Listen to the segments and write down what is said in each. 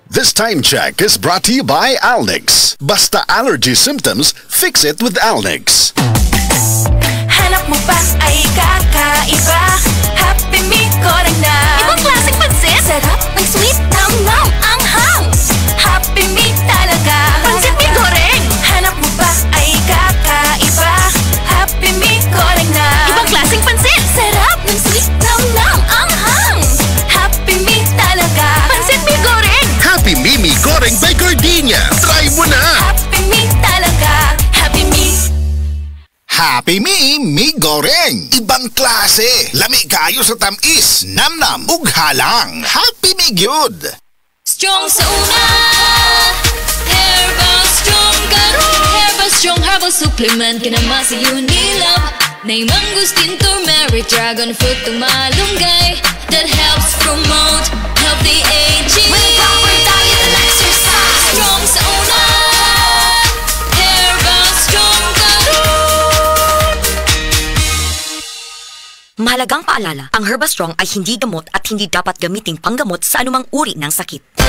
This time check is brought to you by Alnix. Basta allergy symptoms, fix it with Alnix. Hanap mo ba ay kakaiba? Happy Meal Goreng na. Ibang klaseng pansit. Sarap ng sweet, nam-nam, anghang. Happy Meal talaga. Pansit Meal Goreng. Hanap mo ba ay kakaiba? Happy Meal Goreng na. Ibang klaseng pansit. Sarap ng sweet, nam-nam, anghang. Happy Meal talaga. Pansit Meal Goreng. Happy Mimi Goreng by Gardenia. Try mo na! Happy Meal talaga. Happy Meal. Happy Mi Goreng. Ibang klase. Lami kayo sa tamis, namnam, ug halang. Happy Mi Gyud. Strong sa una. Herbal Strong karon. Herbal Strong herbal supplement kinamasa Unilab. Nay mangustin, turmeric, dragon fruit, ug malunggay that helps promote healthy aging. With proper diet and exercise. Strong sa una. Herbal Strong karon. Mahalagang paalala, ang Herbastrong ay hindi gamot at hindi dapat gamiting panggamot sa anumang uri ng sakit.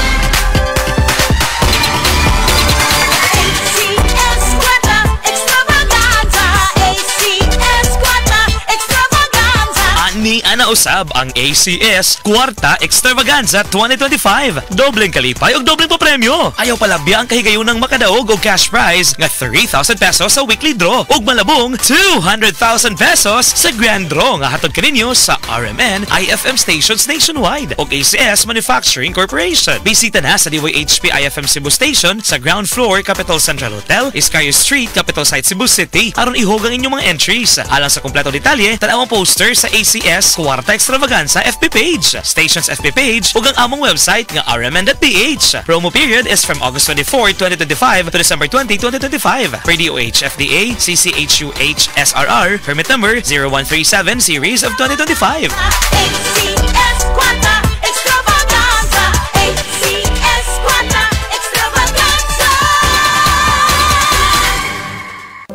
Ni ana usab ang ACS Kwarta Extravaganza 2025. Dobleng kalipay ug dobleng papremyo. Ayaw palabya ang kahigayunang makadaog og cash prize nga 3,000 pesos sa weekly draw ug malabong 200,000 pesos sa grand draw nga hatod kaninyo sa RMN IFM stations nationwide ug ACS Manufacturing Corporation. Bisita na sa DYHP IFM Cebu Station sa ground floor Capital Central Hotel, Iscayo Street, Capital Site Cebu City aron ihugang inyong mga entries. Alang sa kompleto detalye, tanaw ang poster sa ACS Kwarta Extravaganza FB page, station's FB page ug ang among website nga rmn.ph. Promo period is from August 24, 2025 to December 20, 2025. Per DOH FDA CCHUH SRR permit number 0137 series of 2025. ACS Kwarta Extravaganza. ACS Kwarta Extravaganza.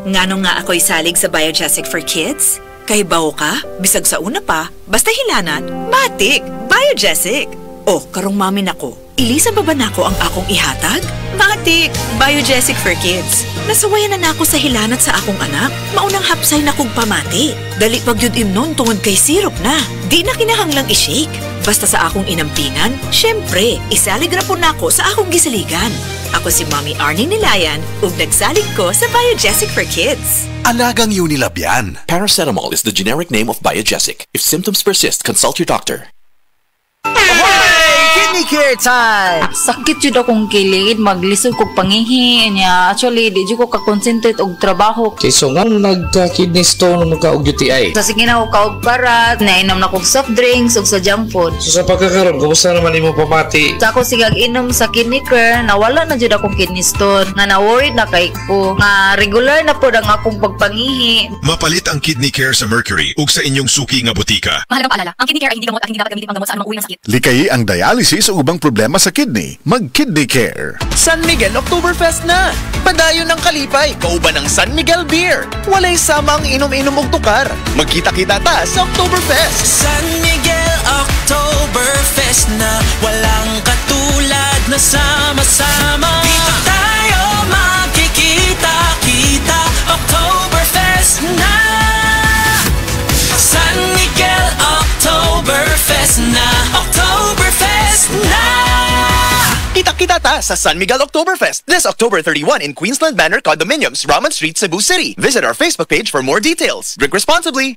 Ngano nga ako'y salig sa Biogesic for Kids? Kay bawo ka, bisag sa una pa, basta hilanan, matik, Biogesic. Oh, karong mami nako, ilisan pa ba nako ang akong ihatag? Matik, Biogesic for Kids. Nasawayan na nako sa hilanat sa akong anak, maunang hapsay na kong pamati. Dali pag yun imnon tungod kay syrup na. Di na kinahanglang i-shake. Basta sa akong inampingan, syempre, isalig ra po nako sa akong gisaligan. Ako si Mommy Arnie Nilayan ug nagsalig ko sa Biogesic for Kids. Alagang Unilab yan. Paracetamol is the generic name of Biogesic. If symptoms persist, consult your doctor. Kidney care time! Sakit jud akong kilid, maglisod kog pangihi niya. Actually, di jud ko ka-concentrate og trabaho. So nga nagka-kidney stone magka og UTI. Sa sige na ko kaog parat, nainom na kog soft drinks ug sa junk food. So sa pagkakaroon, kumusta naman imo pamati? Sa ako sigag inom sa kidney care, nawala na jud akong kidney stone. Nga na-worried na kay ko. Nga regular na pod ang akong pagpangihi. Mapalit ang kidney care sa Mercury ug sa inyong suki nga butika. Mahalagang paalala, ang kidney care ay hindi gamot at hindi dapat gamitin panggamot sa anumang uri ng sakit. Likay ang dialysis o ubang problema sa kidney. Mag-Kidney Care. San Miguel Oktoberfest na! Padayon ng kalipay, kauban ng San Miguel Beer. Walay sama ang inom-inom og tukar. Magkita-kita ta sa Oktoberfest. San Miguel Oktoberfest na walang katulad na sama-sama. Dito tayo magkikita-kita. Oktoberfest na! San Miguel Oktoberfest na! Oktoberfest na! Kita-kita ta sa San Miguel Oktoberfest this October 31 in Queensland Manor Condominiums, Raman Street, Cebu City. Visit our Facebook page for more details. Drink responsibly.